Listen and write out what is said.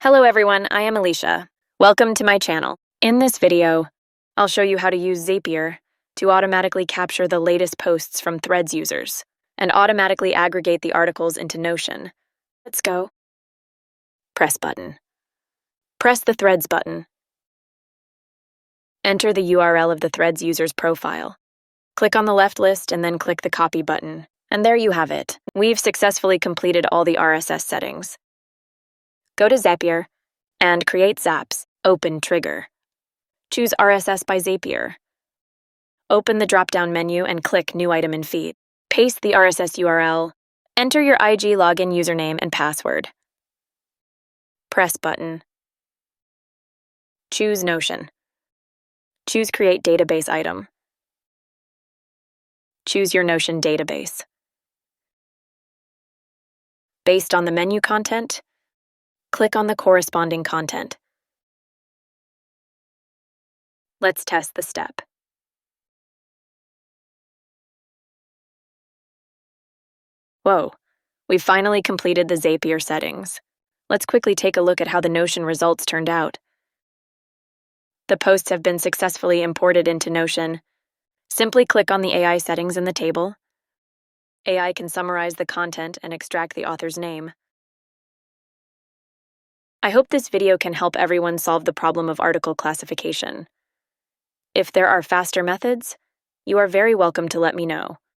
Hello everyone, I am Alicia. Welcome to my channel. In this video, I'll show you how to use Zapier to automatically capture the latest posts from Threads users and automatically aggregate the articles into Notion. Let's go. Press button. Press the Threads button. Enter the URL of the Threads user's profile. Click on the left list and then click the copy button. And there you have it. We've successfully completed all the RSS settings. Go to Zapier and create Zaps. Open Trigger. Choose RSS by Zapier. Open the drop-down menu and click New Item in Feed. Paste the RSS URL. Enter your IG login username and password. Press button. Choose Notion. Choose Create Database Item. Choose your Notion database. Based on the menu content, click on the corresponding content. Let's test the step. Whoa, we've finally completed the Zapier settings. Let's quickly take a look at how the Notion results turned out. The posts have been successfully imported into Notion. Simply click on the AI settings in the table. AI can summarize the content and extract the author's name. I hope this video can help everyone solve the problem of article classification. If there are faster methods, you are very welcome to let me know.